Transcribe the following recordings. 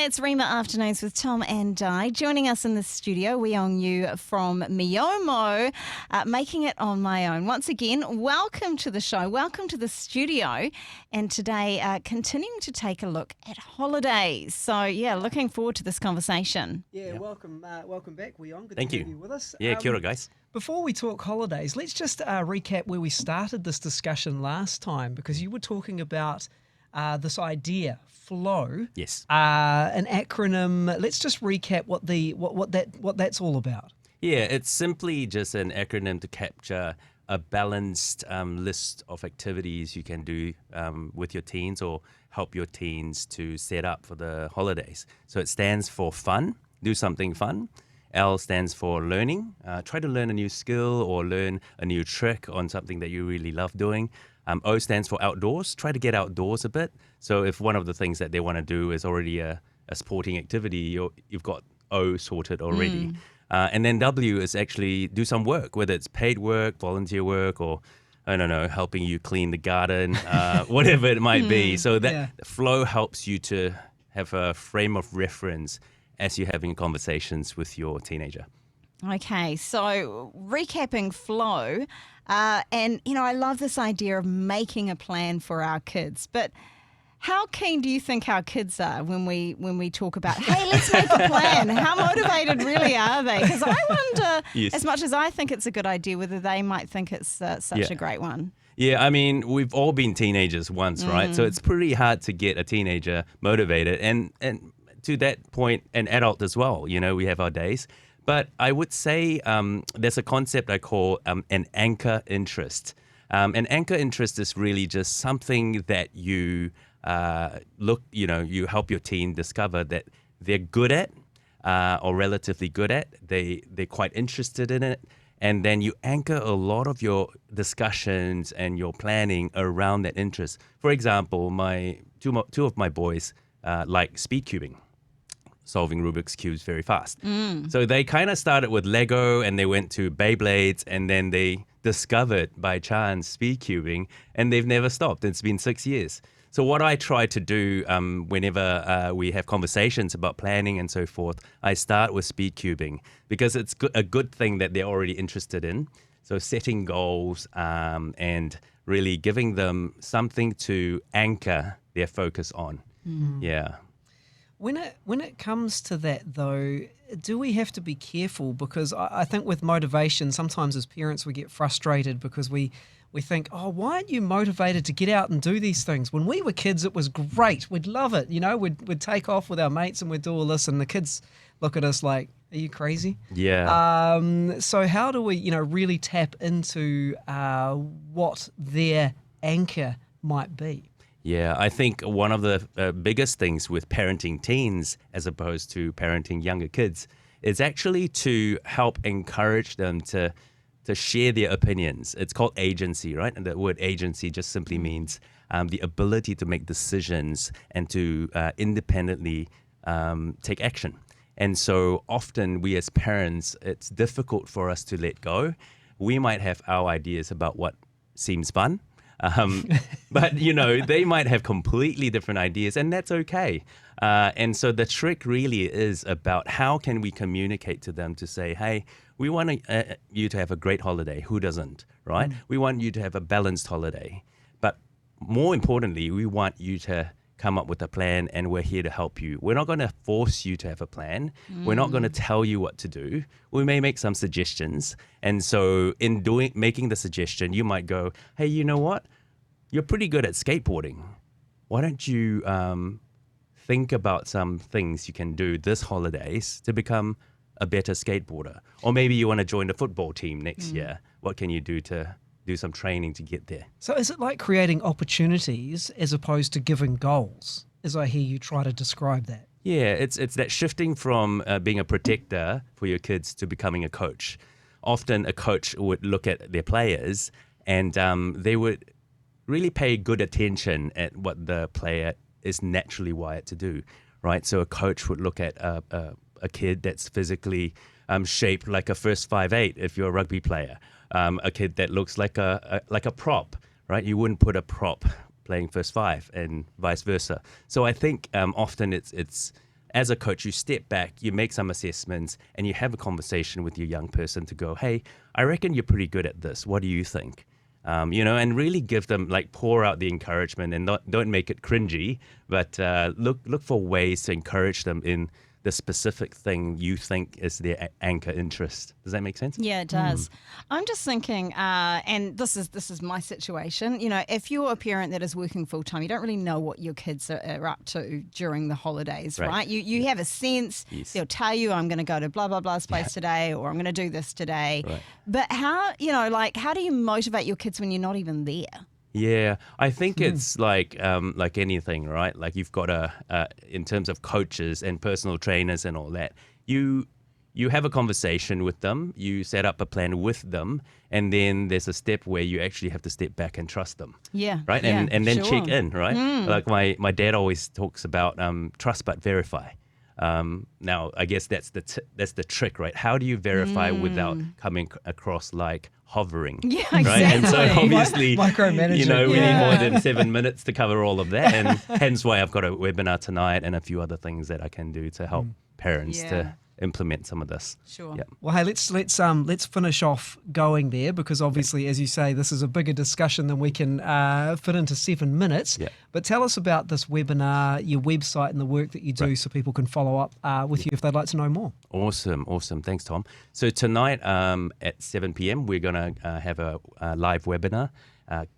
It's Rhema Afternoons with Tom and Di. Joining us in the studio, Wee-Yeong Eyou from MIOMO, Making It On My Own. Once again, welcome to the show, welcome to the studio. And today, continuing to take a look at holidays. So, looking forward to this conversation. Welcome back, Wee-Yeong. Good Thank to you. have you with us. Kia ora, guys. Before we talk holidays, let's just recap where we started this discussion last time, because you were talking about this idea, flow. Yes. An acronym. Let's just recap what that's all about. Yeah, it's simply just an acronym to capture a balanced list of activities you can do with your teens or help your teens to set up for the holidays. So it stands for fun, do something fun. L stands for learning, try to learn a new skill or learn a new trick on something that you really love doing. O stands for outdoors, try to get outdoors a bit. So if one of the things that they want to do is already a sporting activity, you've got O sorted already. And then W is actually do some work, whether it's paid work, volunteer work, or I don't know, helping you clean the garden, whatever it might be. So that flow helps you to have a frame of reference as you're having conversations with your teenager. Okay, so recapping flow, and I love this idea of making a plan for our kids, but how keen do you think our kids are when we talk about, hey, let's make a plan? How motivated really are they? Because I wonder, as much as I think it's a good idea, whether they might think it's such a great one. Yeah, I mean, we've all been teenagers once, right? So it's pretty hard to get a teenager motivated. And to that point, an adult as well. We have our days. But I would say there's a concept I call an anchor interest. An anchor interest is really just something that you you help your teen discover that they're good at or relatively good at. They're quite interested in it. And then you anchor a lot of your discussions and your planning around that interest. For example, two of my boys like speed cubing, solving Rubik's Cubes very fast. So they kind of started with Lego and they went to Beyblades and then they discovered by chance speed cubing and they've never stopped. It's been 6 years. So what I try to do whenever we have conversations about planning and so forth, I start with speed cubing because it's a good thing that they're already interested in. So setting goals and really giving them something to anchor their focus on. Yeah. When it comes to that, though, do we have to be careful? Because I think with motivation, sometimes as parents we get frustrated because we think, oh, why aren't you motivated to get out and do these things? When we were kids, it was great. We'd love it. We'd take off with our mates and we'd do all this, and the kids look at us like, are you crazy? Yeah. So how do we, really tap into what their anchor might be? Yeah, I think one of the biggest things with parenting teens as opposed to parenting younger kids is actually to help encourage them to share their opinions. It's called agency, right? And the word agency just simply means the ability to make decisions and to independently take action. And so often we as parents, it's difficult for us to let go. We might have our ideas about what seems fun. But, they might have completely different ideas, and that's okay. And so the trick really is about how can we communicate to them to say, hey, we want you to have a great holiday. Who doesn't, right? We want you to have a balanced holiday. But more importantly, we want you to come up with a plan, and we're here to help you. We're not going to force you to have a plan. We're not going to tell you what to do. We may make some suggestions. And so in making the suggestion, you might go, hey, you know what? You're pretty good at skateboarding. Why don't you think about some things you can do this holidays to become a better skateboarder? Or maybe you want to join the football team next year. What can you do to do some training to get there? So is it like creating opportunities as opposed to giving goals, as I hear you try to describe that? Yeah, it's that shifting from being a protector for your kids to becoming a coach. Often a coach would look at their players and they would really pay good attention at what the player is naturally wired to do, right? So a coach would look at a kid that's physically shaped like a first 5'8" if you're a rugby player, a kid that looks like a prop, right? You wouldn't put a prop playing first five and vice versa. So I think often it's as a coach, you step back, you make some assessments, and you have a conversation with your young person to go, hey, I reckon you're pretty good at this. What do you think? And really give them, like, pour out the encouragement, and don't make it cringy, but look for ways to encourage them in the specific thing you think is their anchor interest. Does that make sense? Yeah, it does. I'm just thinking, and this is my situation. If you're a parent that is working full time, you don't really know what your kids are up to during the holidays, right? You have a sense. Yes. They'll tell you, I'm going to go to blah blah blah space today, or I'm going to do this today. Right. But how do you motivate your kids when you're not even there? Yeah, I think it's like anything, right? Like you've got in terms of coaches and personal trainers and all that, you have a conversation with them, you set up a plan with them, and then there's a step where you actually have to step back and trust them. Yeah. Right? Yeah, And then sure. check in, right? Like my dad always talks about trust but verify. Now, I guess that's the trick, right? How do you verify without coming across like hovering? Yeah, right? exactly. And so obviously, Micromanaging. we need more than 7 minutes to cover all of that, and hence why I've got a webinar tonight and a few other things that I can do to help parents to implement some of this. Sure. Yeah. Well, hey, let's finish off going there, because obviously, as you say, this is a bigger discussion than we can fit into 7 minutes. Yeah. But tell us about this webinar, your website, and the work that you do, so people can follow up with you if they'd like to know more. Awesome. Thanks, Tom. So tonight at 7 p.m., we're going to have a live webinar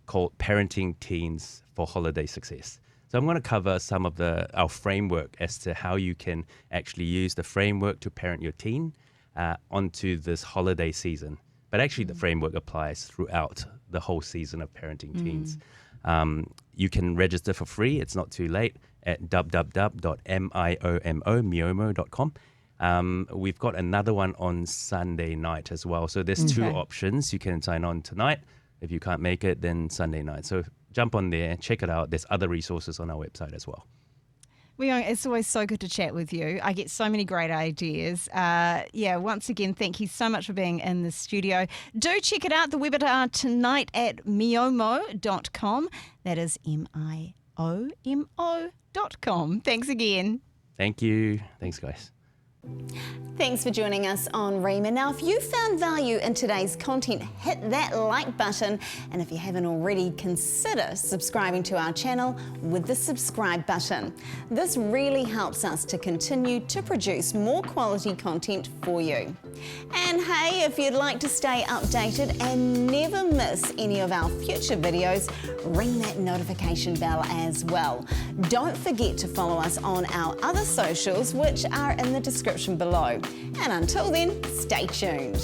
called Parenting Teens for Holiday Success. So I'm going to cover some of our framework as to how you can actually use the framework to parent your teen onto this holiday season. But actually the framework applies throughout the whole season of parenting teens. You can register for free. It's not too late at www.miomo.com. We've got another one on Sunday night as well. So there's two options. You can sign on tonight. If you can't make it, then Sunday night. So jump on there, check it out. There's other resources on our website as well. Wee-Yeong, it's always so good to chat with you. I get so many great ideas. Once again, thank you so much for being in the studio. Do check it out, the webinar tonight at MIOMO.com. That is MIOMO.com. Thanks again. Thank you. Thanks, guys. Thanks for joining us on Rhema. Now, if you found value in today's content, hit that like button. And if you haven't already, consider subscribing to our channel with the subscribe button. This really helps us to continue to produce more quality content for you. And hey, if you'd like to stay updated and never miss any of our future videos, ring that notification bell as well. Don't forget to follow us on our other socials, which are in the description below. And until then, stay tuned.